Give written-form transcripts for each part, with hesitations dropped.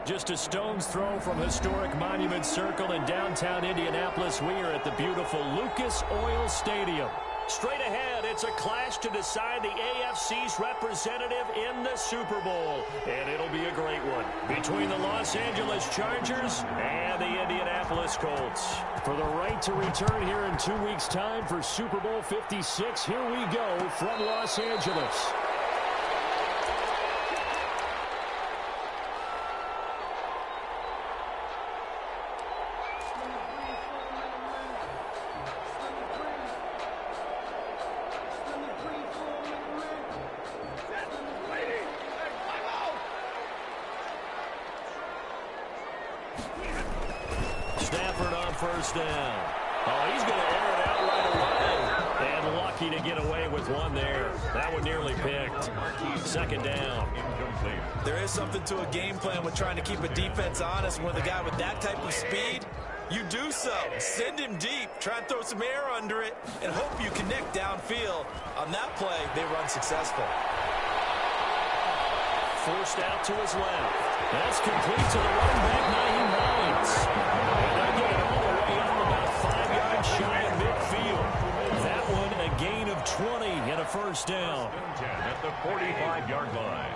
Just a stone's throw from historic Monument Circle in downtown Indianapolis. We are at the beautiful Lucas Oil Stadium. Straight ahead, it's a clash to decide the AFC's representative in the Super Bowl. And it'll be a great one between the Los Angeles Chargers and the Indianapolis Colts. For the right to return here in 2 weeks' time for Super Bowl 56, here we go from Los Angeles. Stafford on first down. Oh, he's going to air it out right away. And lucky to get away with one there. That one nearly picked. Second down. There is something to a game plan with trying to keep a defense honest. With a guy with that type of speed, you do so. Send him deep. Try and throw some air under it and hope you connect downfield. On that play, they were unsuccessful. Forced out to his left. That's complete to the running back, Nyheim Hines. And again, all the way up about 5 yards shy of midfield. That one a gain of 20 and a first down. 10 at the 45-yard line.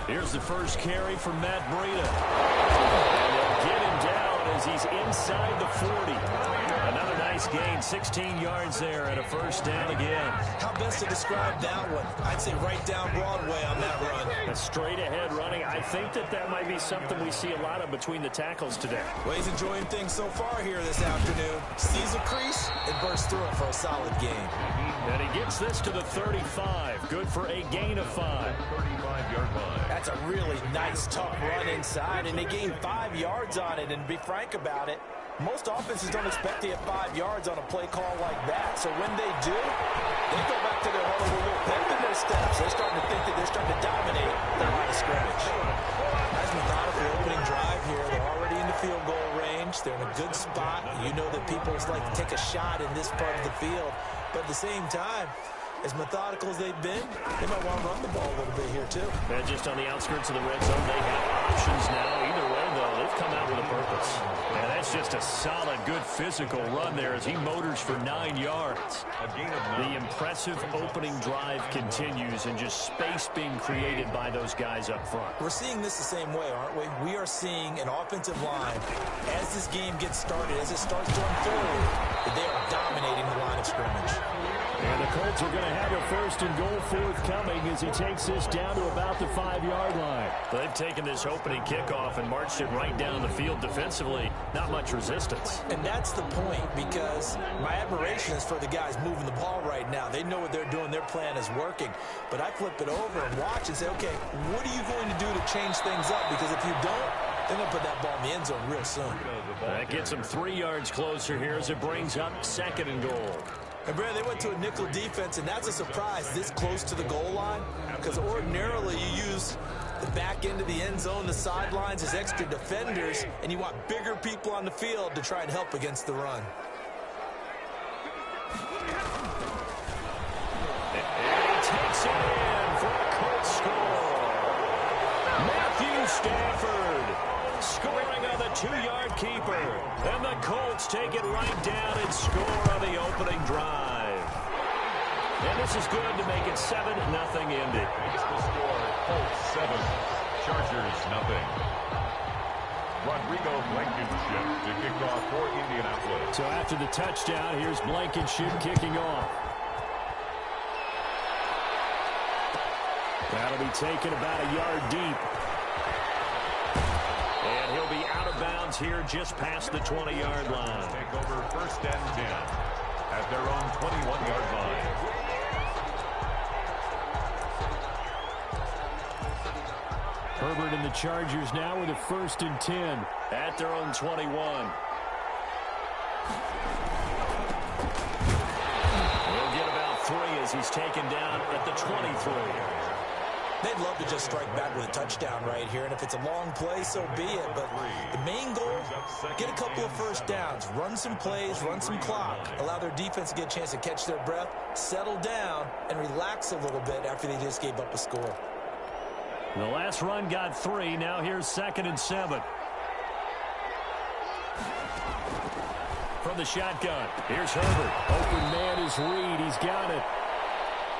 Here's the first carry from Matt Breida. And they'll get him down as he's inside the 40. Another nice gain, 16 yards there and a first down again. How best to describe that one? I'd say right down Broadway on that run. A straight ahead running. I think that might be something we see a lot of between the tackles today. Well, he's enjoying things so far here this afternoon. Sees a crease and bursts through it for a solid gain. And he gets this to the 35. Good for a gain of 5. 35-yard line. That's a really nice, tough run inside, and they gained 5 yards on it. And to be frank about it, most offenses don't expect to get 5 yards on a play call like that. So when they do, they go back to their huddle with a little pep in their steps. They're starting to think that they're starting to dominate their line of scrimmage. Nice methodical opening drive here. They're already in the field goal range. They're in a good spot. You know that people like to take a shot in this part of the field. But at the same time, as methodical as they've been, they might want to run the ball a little bit here, too. And just on the outskirts of the red zone, they have options now. Either way, though, they've come out with a purpose. And that's just a solid, good physical run there as he motors for 9 yards. The impressive opening drive continues and just space being created by those guys up front. We're seeing this the same way, aren't we? We are seeing an offensive line, as this game gets started, as it starts to unfold, that they are dominating the line of scrimmage. And the Colts are going to have a first and goal forthcoming as he takes this down to about the 5-yard line. They've taken this opening kickoff and marched it right down the field defensively. Not much resistance. And that's the point, because my admiration is for the guys moving the ball right now. They know what they're doing. Their plan is working. But I flip it over and watch and say, okay, what are you going to do to change things up? Because if you don't, they're going to put that ball in the end zone real soon. That gets them 3 yards closer here as it brings up second and goal. And, Brad, they went to a nickel defense, and that's a surprise this close to the goal line, because ordinarily you use the back end of the end zone, the sidelines as extra defenders, and you want bigger people on the field to try and help against the run. And he takes it in for a Colts score. Matthew Stafford scoring on the 2-yard keeper. And the Colts take it right down and score on the opening drive. And this is good to make it 7-0 Indy. Makes the score Colts 7, Chargers 0. Rodrigo Blankenship to kick off for Indianapolis. So after the touchdown, here's Blankenship kicking off. That'll be taken about a yard deep. And he'll be out of bounds here just past the 20-yard line. Take over first and 10 at their own 21-yard line. Herbert and the Chargers now with a first and 10 at their own 21. He'll get about 3 as he's taken down at the 23. They'd love to just strike back with a touchdown right here, and if it's a long play, so be it. But the main goal, get a couple of first downs, run some plays, run some clock, allow their defense to get a chance to catch their breath, settle down, and relax a little bit after they just gave up a score. The last run got 3. Now here's 2nd and 7. From the shotgun, here's Herbert. Open man is Reed. He's got it.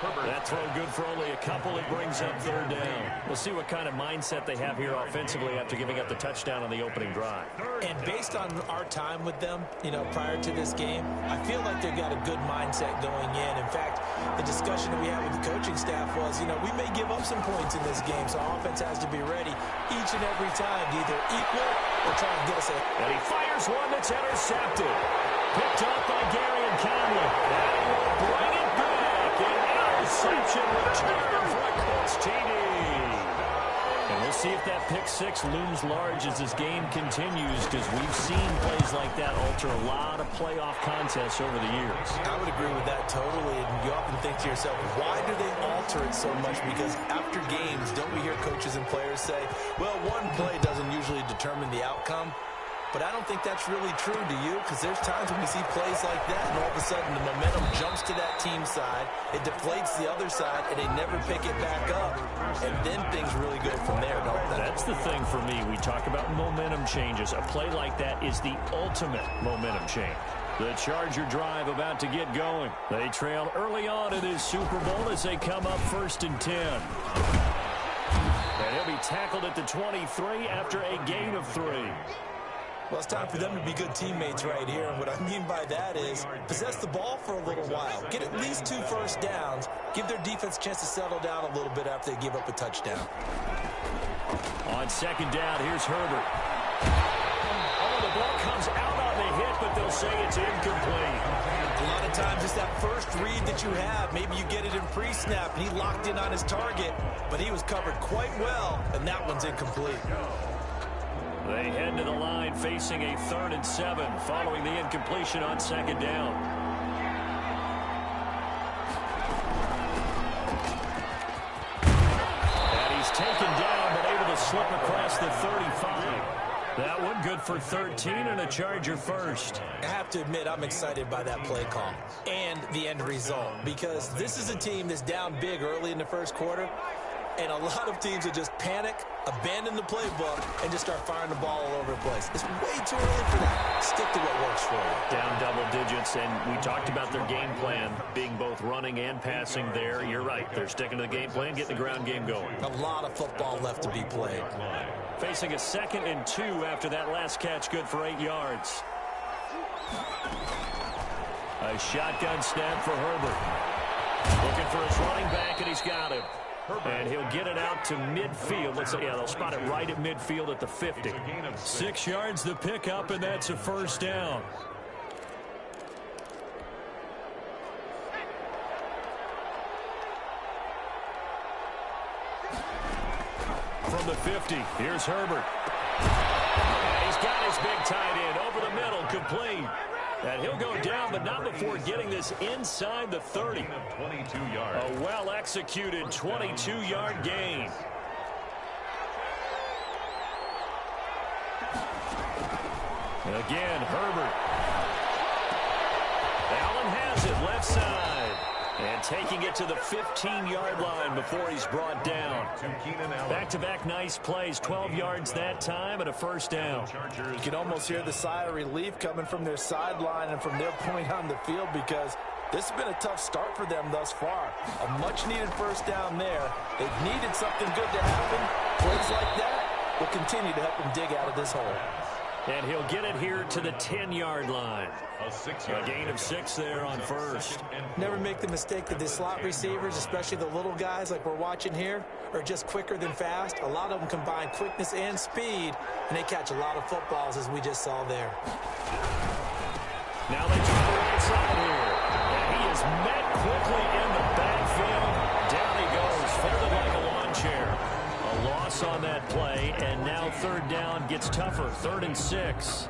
That throw good for only a couple. It brings up 3rd down. We'll see what kind of mindset they have here offensively after giving up the touchdown on the opening drive. And based on our time with them, prior to this game, I feel like they've got a good mindset going in. In fact, the discussion that we had with the coaching staff was, we may give up some points in this game, so offense has to be ready each and every time to either equal or try and get us ahead. And he fires one that's intercepted. Picked up by Gary and Conley. And he will bring it back. Interception return for a Colts TD. And we'll see if that pick 6 looms large as this game continues, because we've seen plays like that alter a lot of playoff contests over the years. I would agree with that totally. And you often think to yourself, why do they alter it so much? Because after games, don't we hear coaches and players say, well, one play doesn't usually determine the outcome? But I don't think that's really true, do you? Because there's times when we see plays like that, and all of a sudden the momentum jumps to that team side, it deflates the other side, and they never pick it back up. And then things really go from there, don't they? That's the thing for me. We talk about momentum changes. A play like that is the ultimate momentum change. The Charger drive about to get going. They trail early on in this Super Bowl as they come up 1st and 10. And he'll be tackled at the 23 after a gain of 3. Well, it's time for them to be good teammates right here. And what I mean by that is possess the ball for a little while. Get at least 2 first downs. Give their defense a chance to settle down a little bit after they give up a touchdown. On 2nd down, here's Herbert. Oh, the ball comes out on the hit, but they'll say it's incomplete. A lot of times it's that first read that you have. Maybe you get it in pre-snap, and he locked in on his target, but he was covered quite well, and that one's incomplete. They head to the line facing a 3rd and 7 following the incompletion on 2nd down. And he's taken down but able to slip across the 35. That one good for 13 and a Charger first. I have to admit, I'm excited by that play call and the end result, because this is a team that's down big early in the first quarter. And a lot of teams will just panic, abandon the playbook, and just start firing the ball all over the place. It's way too early for that. Stick to what works for you. Down double digits, and we talked about their game plan being both running and passing there. You're right. They're sticking to the game plan, getting the ground game going. A lot of football left to be played. Facing a 2nd and 2 after that last catch, good for 8 yards. A shotgun snap for Herbert. Looking for his running back, and he's got him. And he'll get it out to midfield. They'll spot it right at midfield at the 50. 6 yards the pickup, and that's a 1st down. From the 50, here's Herbert. And he's got his big tight end over the middle, complete. And he'll go down, but not before getting this inside the 30. 22 yards. A well-executed 22-yard gain. Again, Herbert. Allen has it left side. And taking it to the 15-yard line before he's brought down. Back-to-back nice plays, 12 yards that time and a 1st down. You can almost hear the sigh of relief coming from their sideline and from their point on the field, because this has been a tough start for them thus far. A much-needed 1st down there. They've needed something good to happen. Plays like that will continue to help them dig out of this hole. And he'll get it here to the 10-yard line. A gain of 6 there on 1st. Never make the mistake that the slot receivers, especially the little guys like we're watching here, are just quicker than fast. A lot of them combine quickness and speed, and they catch a lot of footballs, as we just saw there. Now they try the right side here. And he is met quickly in the backfield. Down he goes, folded like a lawn chair. A loss on that play, and now 3rd down gets tougher. 3rd and 6.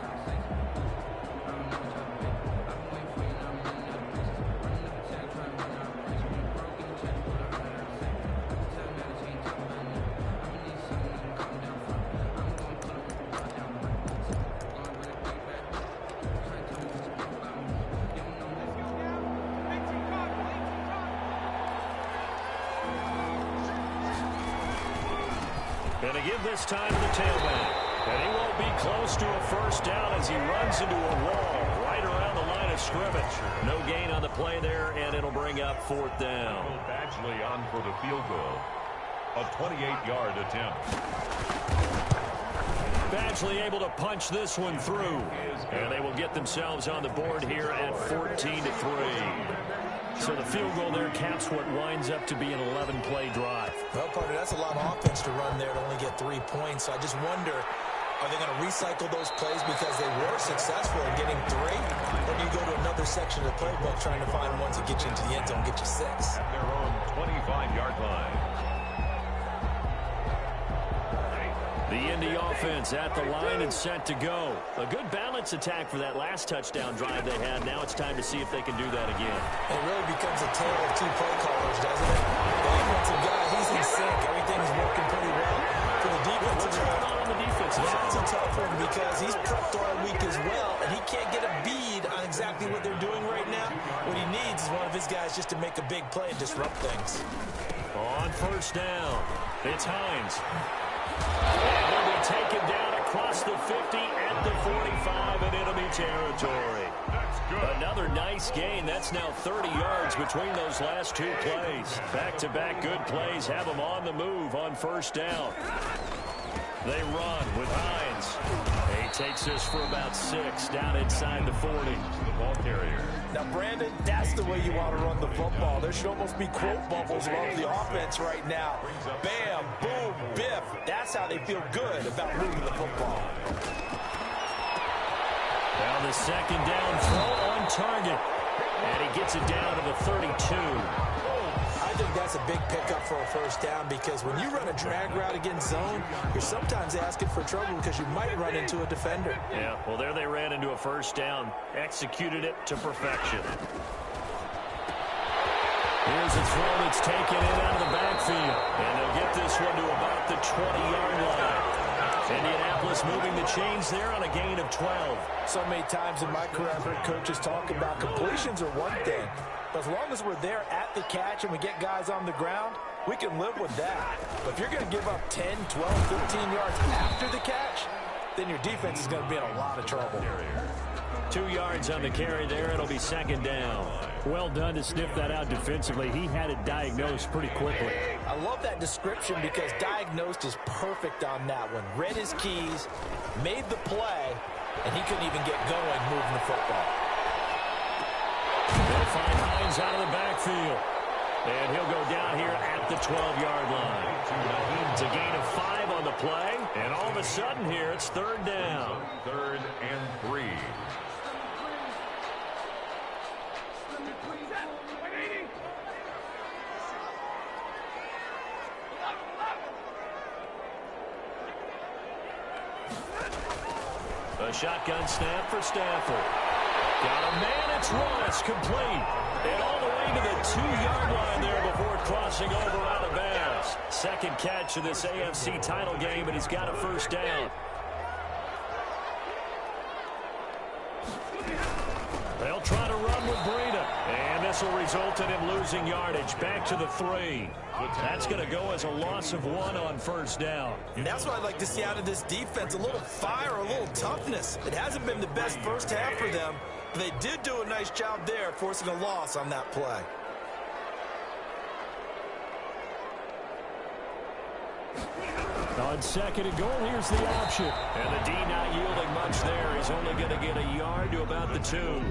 Going to give this time to the tailback. And he won't be close to a first down as he runs into a wall right around the line of scrimmage. No gain on the play there, and it'll bring up fourth down. Badgley on for the field goal. A 28-yard attempt. Badgley able to punch this one through. And they will get themselves on the board here at 14-3. So the field goal there caps what winds up to be an 11-play drive. Well, partner, that's a lot of offense to run there to only get 3 points. So I just wonder, are they going to recycle those plays because they were successful in getting 3? Or do you go to another section of the playbook trying to find ones that get you into the end zone, get you 6? At their own 25-yard line. The Indy offense at the line and set to go. A good balance attack for that last touchdown drive they had. Now it's time to see if they can do that again. It really becomes a tale of 2 play callers, doesn't it? The offensive guy, he's in sync. Everything's working pretty well. For the defensive guy, What's going on the defensive side? that's a tough one because he's prepped all week as well, and he can't get a bead on exactly what they're doing right now. What he needs is one of his guys just to make a big play and disrupt things. On first down, it's Hines. And he'll be taken down across the 50 at the 45 in enemy territory. Another nice gain. That's now 30 yards between those last 2 plays. Back-to-back good plays have them on the move on first down. They run with Hines. He takes this for about 6 down inside the 40. The ball carrier. Now, Brandon, that's the way you want to run the football. There should almost be quote bubbles above the offense right now. Bam, boom, biff. That's how they feel good about moving the football. Now the second down throw on target. And he gets it down to the 32. I think that's a big pickup for a first down because when you run a drag route against zone, you're sometimes asking for trouble because you might run into a defender. Yeah, well, there they ran into a first down. Executed it to perfection. Here's a throw that's taken in out of the backfield. And they'll get this one to about the 20-yard line. Indianapolis moving the chains there on a gain of 12. So many times in my career, I've heard coaches talk about completions are one thing. But as long as we're there at the catch and we get guys on the ground, we can live with that. But if you're going to give up 10, 12, 15 yards after the catch, then your defense is going to be in a lot of trouble. 2 yards on the carry there. It'll be second down. Well done to sniff that out defensively. He had it diagnosed pretty quickly. I love that description because diagnosed is perfect on that one. Read his keys, made the play, and he couldn't even get going moving the football. They'll find Hines out of the backfield. And he'll go down here at the 12-yard line. It's a gain of 5 on the play. And all of a sudden here, it's third down. 3rd and 3. A shotgun snap for Stafford. Got a man, it's Ross, complete. And all the way to the 2-yard line there before crossing over out of bounds. Second catch of this AFC title game, and he's got a first down. They'll try to run with Breida. And this will result in him losing yardage. Back to the 3. That's going to go as a loss of 1 on first down. And that's what I'd like to see out of this defense, a little fire, a little toughness. It hasn't been the best first half for them, but they did do a nice job there, forcing a loss on that play. On second and goal, here's the option. And the D not yielding much there. He's only going to get a yard to about the 2.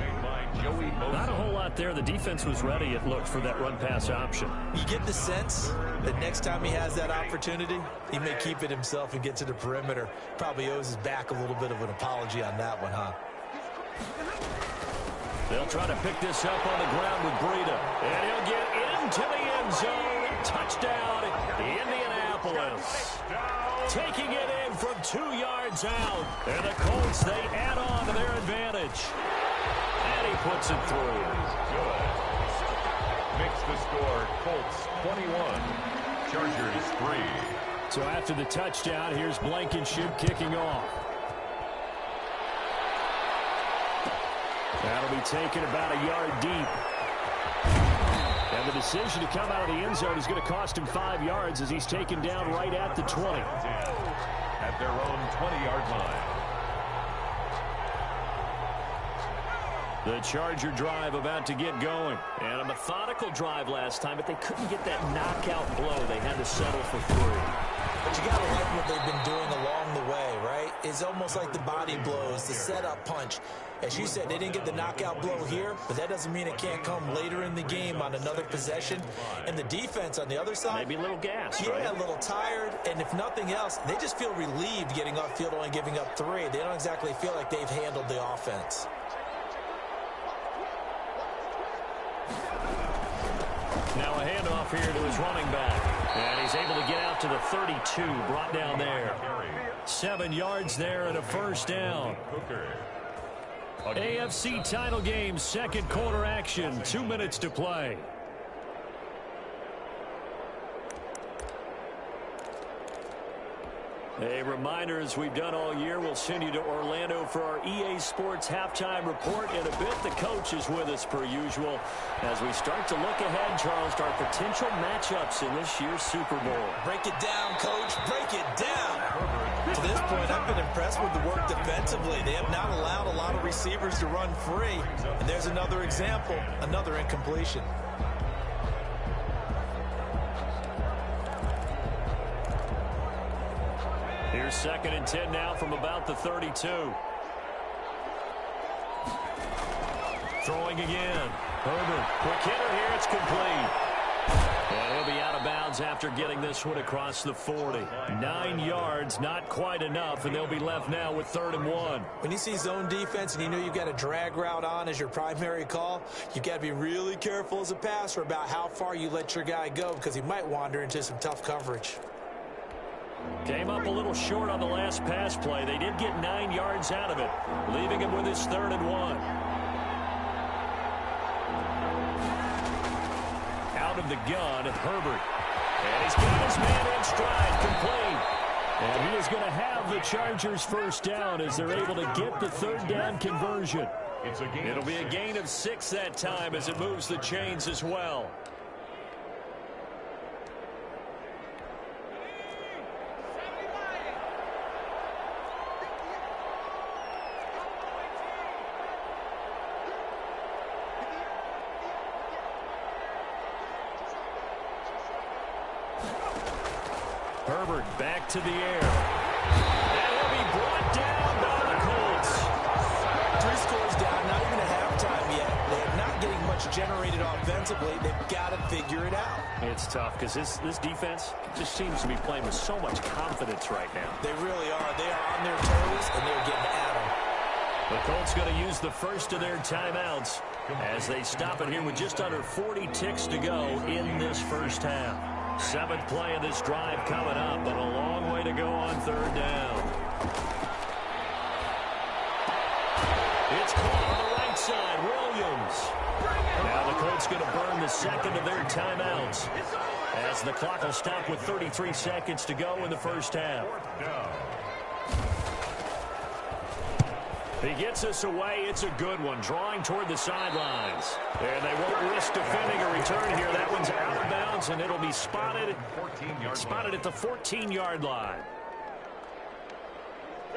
Not a whole lot there. The defense was ready, it looked, for that run-pass option. You get the sense that next time he has that opportunity, he may keep it himself and get to the perimeter. Probably owes his back a little bit of an apology on that one, huh? They'll try to pick this up on the ground with Breida. And he'll get into the end zone. Touchdown, Indianapolis. Taking it in from 2 yards out. And the Colts, they add on to their advantage. And he puts it through. Good. Makes the score Colts 21, Chargers 3. So after the touchdown, here's Blankenship kicking off. That'll be taken about a yard deep. And the decision to come out of the end zone is going to cost him 5 yards as he's taken down right at the 20. At their own 20-yard line. The Charger drive about to get going. And a methodical drive last time, but they couldn't get that knockout blow. They had to settle for 3. But you got to like what they've been doing along the way, right? It's almost like the body blows, the setup punch. As you said, they didn't get the knockout blow here, but that doesn't mean it can't come later in the game on another possession. And the defense on the other side, maybe a little gassed, yeah, right? a little tired. And if nothing else, they just feel relieved getting off field only giving up 3. They don't exactly feel like they've handled the offense. Now a handoff here to his running back. And he's able to get out to the 32, brought down there. 7 yards there and a first down. AFC title game, second quarter action, 2 minutes to play. A reminder, as we've done all year, we'll send you to Orlando for our EA Sports halftime report. In a bit, the coach is with us per usual as we start to look ahead, Charles, to our potential matchups in this year's Super Bowl. Break it down, Coach. Break it down. To this point, I've been impressed with the work defensively. They have not allowed a lot of receivers to run free. And there's another example, another incompletion. Here's 2nd and 10 now from about the 32. Throwing again. Herbert. Quick hitter here. It's complete. And he'll be out of bounds after getting this one across the 40. 9 yards, not quite enough, and they'll be left now with 3rd and 1. When you see zone defense and you know you've got a drag route on as your primary call, you've got to be really careful as a passer about how far you let your guy go because he might wander into some tough coverage. Came up a little short on the last pass play. They did get 9 yards out of it, leaving him with his 3rd and 1. Out of the gun, Herbert. And he's got his man in stride, complete. And he is going to have the Chargers first down as they're able to get the 3rd down conversion. It'll be a gain of 6 that time as it moves the chains as well. Herbert back to the air. And he'll be brought down by the Colts. 3 scores down, not even at halftime yet. They're not getting much generated offensively. They've got to figure it out. It's tough because this defense just seems to be playing with so much confidence right now. They really are. They are on their toes, and they're getting at them. The Colts going to use the first of their timeouts as they stop it here with just under 40 ticks to go in this first half. 7th play of this drive coming up, but a long way to go on 3rd down. It's caught on the right side, Williams. Now the Colts going to burn the 2nd of their timeouts as the clock will stop with 33 seconds to go in the first half. He gets us away. It's a good one. Drawing toward the sidelines. And they won't risk defending a return here. That one's out of bounds, and it'll be spotted at the 14-yard line.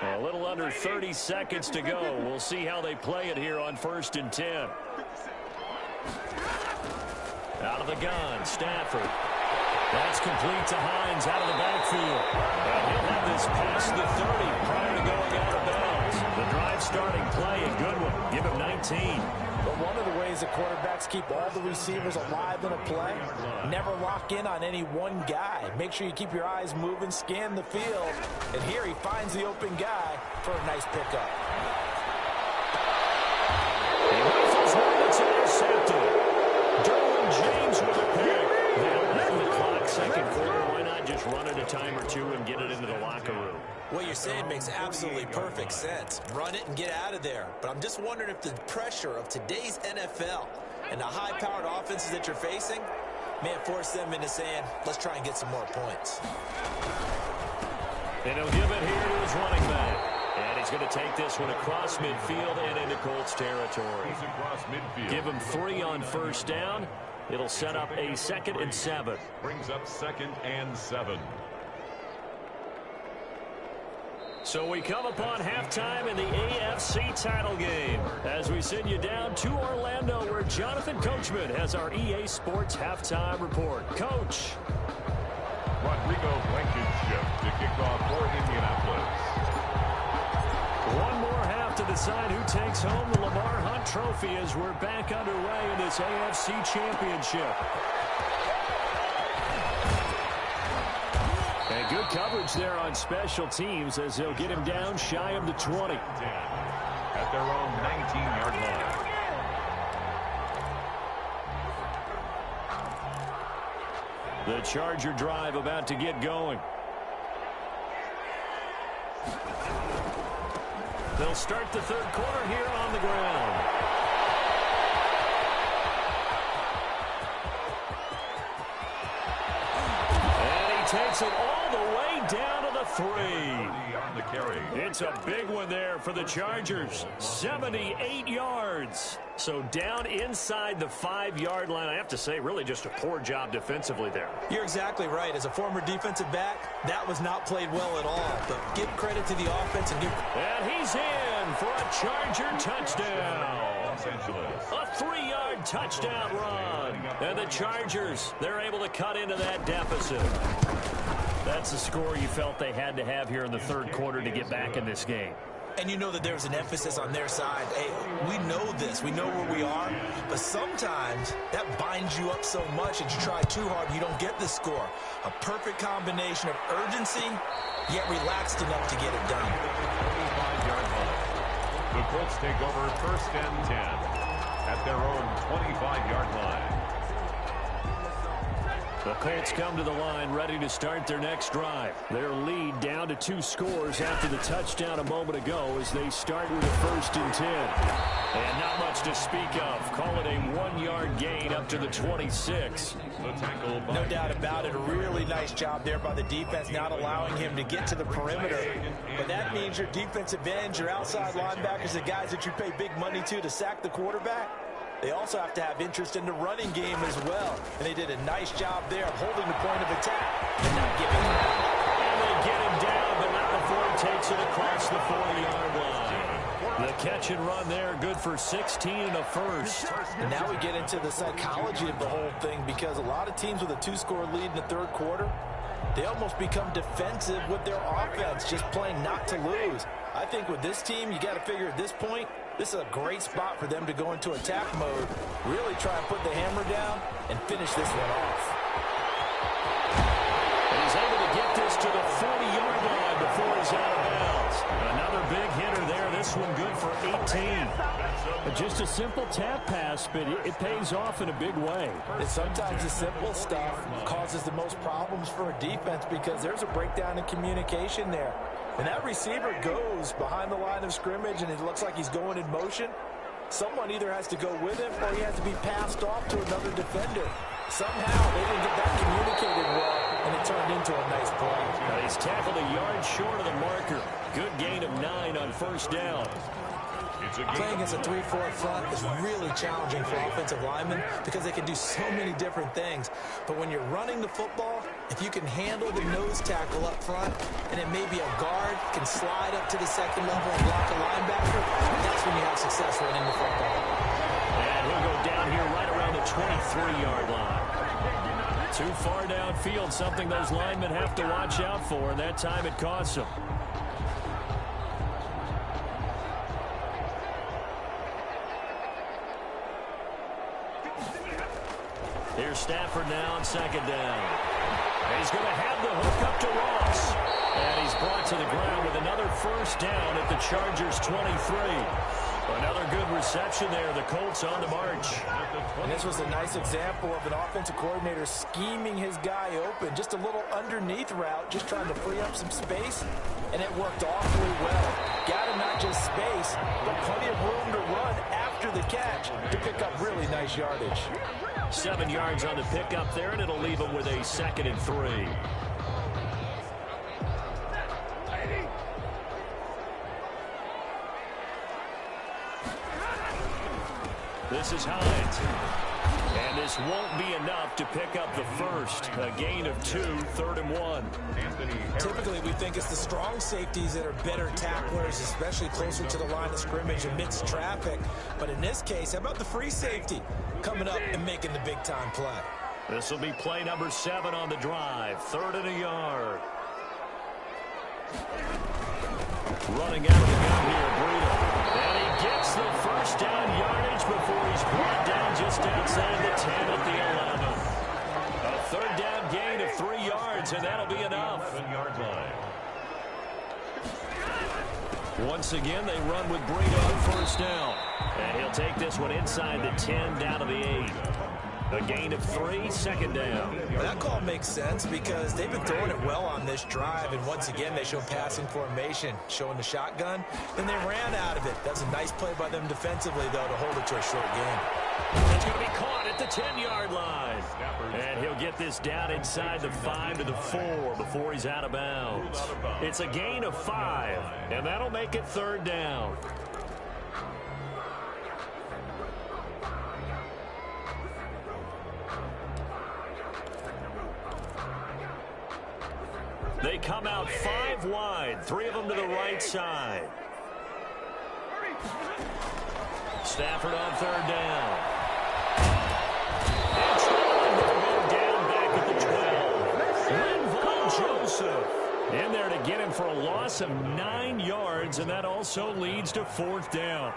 A little under 30 seconds to go. We'll see how they play it here on 1st and 10. Out of the gun, Stafford. That's complete to Hines out of the backfield. And he'll have this past the 30 prior to going out of bounds. The drive starting play, a good one. Give him 19. But one of the ways the quarterbacks keep all the receivers alive in a play, never lock in on any one guy. Make sure you keep your eyes moving, scan the field. And here he finds the open guy for a nice pickup. He rifles one that's intercepted. Derwin James with a pick. They'll have the clock, 2nd quarter. Why not just run it a time or two and get it into the locker room? What you're saying makes absolutely perfect sense. Run it and get out of there. But I'm just wondering if the pressure of today's NFL and the high-powered offenses that you're facing may have forced them into saying, let's try and get some more points. And he'll give it here to his running back. And he's going to take this one across midfield and into Colts territory. Across midfield. Give him 3 on 1st down. It'll set up a 2nd and 7. Brings up 2nd and 7. So we come upon halftime in the AFC title game as we send you down to Orlando where Jonathan Coachman has our EA Sports halftime report. Coach. Rodrigo Blankenship to kick off for Indianapolis. One more half to decide who takes home the Lamar Hunt Trophy as we're back underway in this AFC Championship. And good coverage there on special teams as they'll get him down shy of the 20. At their own 19-yard line. The Charger drive about to get going. They'll start the 3rd quarter here on the ground. And he takes it all the way down to the 3. On the carry. It's a big one there for the Chargers. 78 yards. So down inside the 5-yard line. I have to say, really just a poor job defensively there. You're exactly right. As a former defensive back, that was not played well at all. But give credit to the offense and give... And he's in for a Charger touchdown. Los Angeles. A 3-yard touchdown run. And the Chargers, they're able to cut into that deficit. That's the score you felt they had to have here in the 3rd quarter to get back in this game. And you know that there's an emphasis on their side. Hey, we know this. We know where we are. But sometimes that binds you up so much that you try too hard, you don't get the score. A perfect combination of urgency, yet relaxed enough to get it done. 25-yard line. The Colts take over 1st and 10 at their own 25-yard line. The Colts come to the line ready to start their next drive. Their lead down to 2 scores after the touchdown a moment ago as they start with a 1st and 10. And not much to speak of. Call it a 1-yard gain up to the 26. The tackle by No doubt about it. A really nice job there by the defense, not allowing him to get to the perimeter. But that means your defensive ends, your outside linebackers, the guys that you pay big money to sack the quarterback, they also have to have interest in the running game as well. And they did a nice job there of holding the point of attack and not giving him out. And they get him down, but not before he takes it across the 40-yard line. The catch and run there, good for 16 and a 1st. And now we get into the psychology of the whole thing because a lot of teams with a 2-score lead in the 3rd quarter, they almost become defensive with their offense, just playing not to lose. I think with this team, you got to figure at this point, this is a great spot for them to go into attack mode, really try and put the hammer down and finish this one off. And he's able to get this to the 40-yard line before he's out of bounds. Another big hitter there. This one good for 18. Just a simple tap pass, but it pays off in a big way. And sometimes the simple stuff causes the most problems for a defense because there's a breakdown in communication there. And that receiver goes behind the line of scrimmage, and it looks like he's going in motion. Someone either has to go with him or he has to be passed off to another defender. Somehow they didn't get that communicated well, and it turned into a nice play. He's tackled a yard short of the marker. Good gain of 9 on 1st down. Playing against a 3-4 front is really challenging for offensive linemen because they can do so many different things. But when you're running the football, if you can handle the nose tackle up front, and it may be a guard, can slide up to the 2nd level and block a linebacker, that's when you have success running the football. And he'll go down here right around the 23-yard line. Too far downfield, something those linemen have to watch out for, and that time it costs them. Here's Stafford now on 2nd down. And he's going to have the hook up to Ross. And he's brought to the ground with another 1st down at the Chargers' 23. Another good reception there. The Colts on the march. And this was a nice example of an offensive coordinator scheming his guy open. Just a little underneath route, just trying to free up some space. And it worked awfully well. Got him not just space, but plenty of room to run after the catch to pick up really nice yardage. 7 yards on the pickup there, and it'll leave him with a 2nd and 3. This is Hines. And And this won't be enough to pick up the first. A gain of 2, 3rd and 1. Typically, we think it's the strong safeties that are better tacklers, especially closer to the line of scrimmage amidst traffic. But in this case, how about the free safety coming up and making the big-time play? This will be play number 7 on the drive. 3rd and a yard. Running out of the gun here, Breida. And he gets the first down yardage before he's brought down just outside the 10 at the 11. A 3rd down gain of 3 yards, and that'll be enough. 7-yard line. Once again, they run with Breida on 1st down. And he'll take this one inside the 10 down to the 8. A gain of 3, 2nd down. That call makes sense because they've been throwing it well on this drive, and once again they show passing formation, showing the shotgun, and they ran out of it. That's a nice play by them defensively, though, to hold it to a short game. It's going to be caught at the 10-yard line. And he'll get this down inside the 5 to the 4 before he's out of bounds. It's a gain of 5, and that'll make it 3rd down. They come out 5 wide, 3 of them to the right side. Stafford on 3rd down. It's down back at the 12. Linval Joseph in there to get him for a loss of 9 yards, and that also leads to 4th down.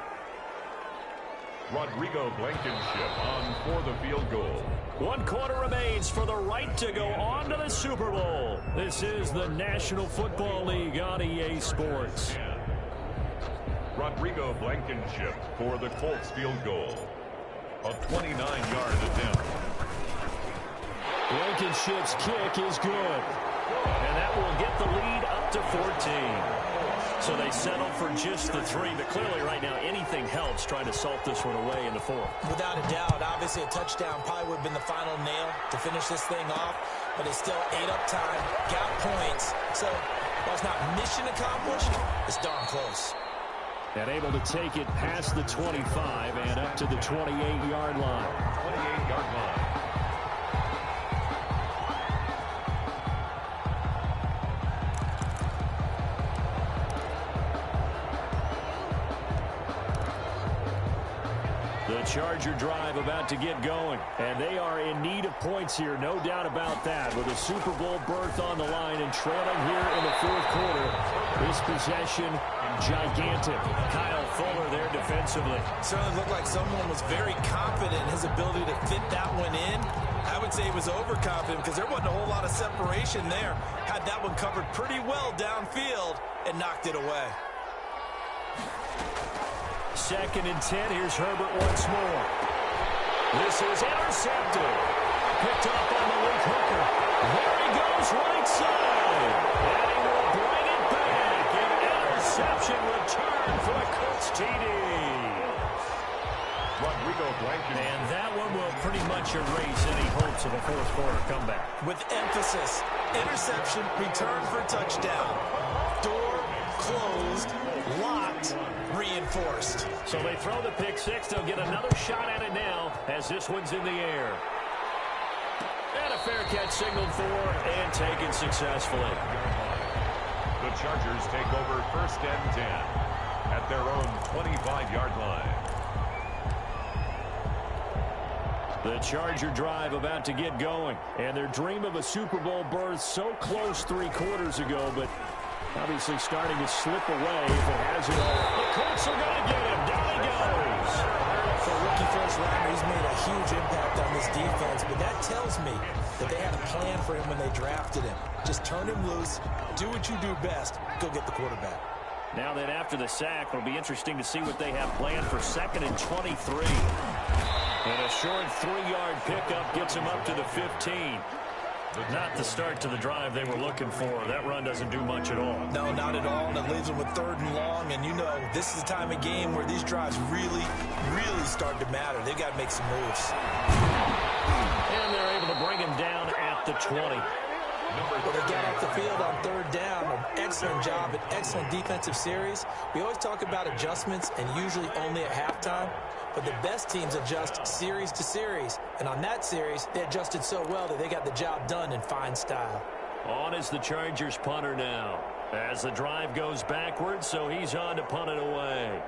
Rodrigo Blankenship on for the field goal. 1 quarter remains for the right to go on to the Super Bowl. This is the National Football League on EA Sports. Rodrigo Blankenship for the Colts field goal. A 29-yard attempt. Blankenship's kick is good. And that will get the lead up to 14. So they settle for just the 3, but clearly right now anything helps trying to salt this one away in the 4th. Without a doubt, obviously a touchdown probably would have been the final nail to finish this thing off, but it's still ate up time, got points. So while it's not mission accomplished, it's darn close. And able to take it past the 25 and up to the 28-yard line. 28-yard line. Charger drive about to get going, and they are in need of points here, no doubt about that, with a Super Bowl berth on the line and trailing here in the 4th quarter. This possession, gigantic. Kyle Fuller there defensively. Certainly looked like someone was very confident in his ability to fit that one in. I would say he was overconfident because there wasn't a whole lot of separation there. Had that one covered pretty well downfield and knocked it away. 2nd and 10. Here's Herbert once more. This is intercepted. Picked up on the weak hooker. There he goes, right side. And he will bring it back. An interception return for the Colts TD. Rodrigo Blankenship. And that one will pretty much erase any hopes of a 4th quarter comeback. With emphasis, interception, return for touchdown. Door closed, locked, reinforced. So they throw the pick 6. They'll get another shot at it now as this one's in the air. And a fair catch signaled for and taken successfully. The Chargers take over 1st and 10 at their own 25-yard line. The Charger drive about to get going, and their dream of a Super Bowl berth so close 3 quarters ago, but obviously starting to slip away if it hasn't. The Colts are going to get him. Down he goes. For a rookie first rounder, he's made a huge impact on this defense, but that tells me that they had a plan for him when they drafted him. Just turn him loose, do what you do best, go get the quarterback. Now then, after the sack, it'll be interesting to see what they have planned for 2nd and 23. And a short 3-yard pickup gets him up to the 15. Not the start to the drive they were looking for. That run doesn't do much at all. No, not at all, and it leaves them with 3rd and long, and you know this is the time of game where these drives really, really start to matter. They've got to make some moves. And they're able to bring him down at the 20. Well, they got off the field on third down. An excellent job, an excellent defensive series. We always talk about adjustments and usually only at halftime. But the best teams adjust series to series. And on that series, they adjusted so well that they got the job done in fine style. On is the Chargers punter now. As the drive goes backwards, so he's on to punt it away.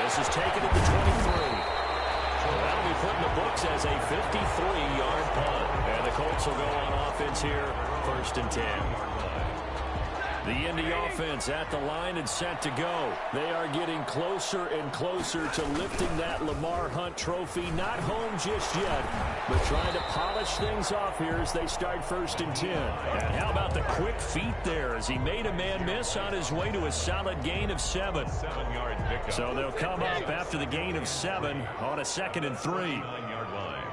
This is taken at the 23. So that'll be put in the books as a 53-yard punt. And the Colts will go on offense here, 1st and 10. The Indy offense at the line and set to go. They are getting closer and closer to lifting that Lamar Hunt trophy. Not home just yet, but trying to polish things off here as they start 1st and 10. And how about the quick feet there as he made a man miss on his way to a solid gain of 7. 7-yard pickup. So they'll come up after the gain of 7 on a 2nd and 3. 9-yard line.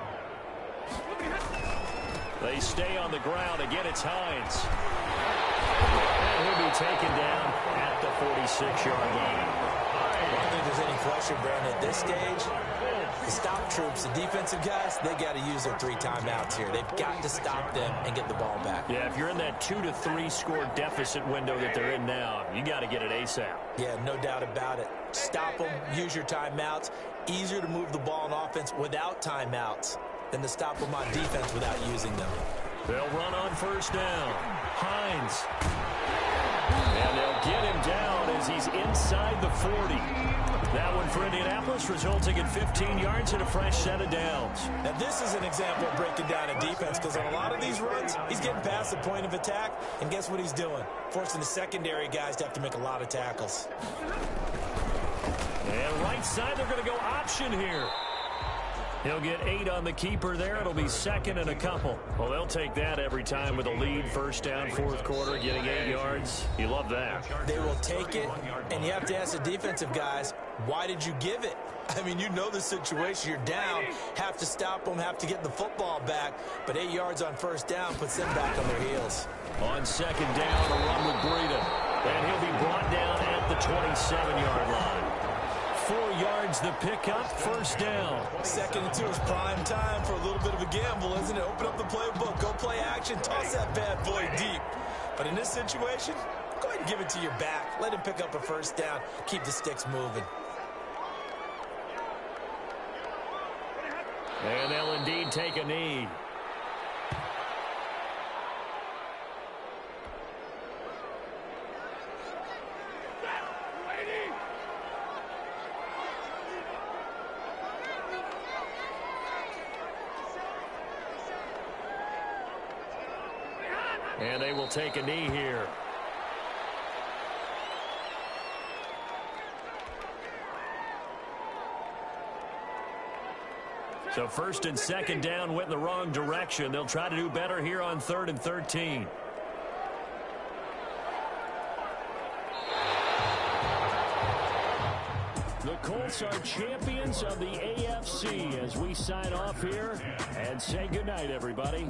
They stay on the ground. Again, it's Hines. And he'll be taken down at the 46-yard line. I don't think there's any question, Brandon, at this stage. The stop troops, the defensive guys, they got to use their 3 timeouts here. They've got to stop them and get the ball back. Yeah, if you're in that 2 to 3 score deficit window that they're in now, you got to get it ASAP. Yeah, no doubt about it. Stop them, use your timeouts. Easier to move the ball on offense without timeouts than to stop them on defense without using them. They'll run on 1st down. Hines. And they'll get him down as he's inside the 40. That one for Indianapolis, resulting in 15 yards and a fresh set of downs. Now, this is an example of breaking down a defense, because on a lot of these runs, he's getting past the point of attack, and guess what he's doing? Forcing the secondary guys to have to make a lot of tackles. And right side, they're going to go option here. He'll get 8 on the keeper there. It'll be 2nd and a couple. Well, they'll take that every time with a lead. 1st down, 4th quarter, getting 8 yards. You love that. They will take it, and you have to ask the defensive guys, why did you give it? I mean, you know the situation. You're down, have to stop them, have to get the football back, but 8 yards on 1st down puts them back on their heels. On 2nd down, a run with Breida. And he'll be brought down at the 27-yard line. 4 yards the pickup, 1st down. 2nd and 2 is prime time for a little bit of a gamble, isn't it? Open up the playbook, go play action, toss that bad boy deep. But in this situation, go ahead and give it to your back. Let him pick up a 1st down, keep the sticks moving. And they'll indeed take a knee. And they will take a knee here. So 1st and 2nd down went in the wrong direction. They'll try to do better here on 3rd and 13. The Colts are champions of the AFC as we sign off here and say goodnight, everybody.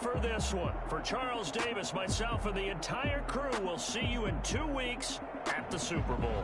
For this one, for Charles Davis, myself, and the entire crew, will see you in 2 weeks at the Super Bowl.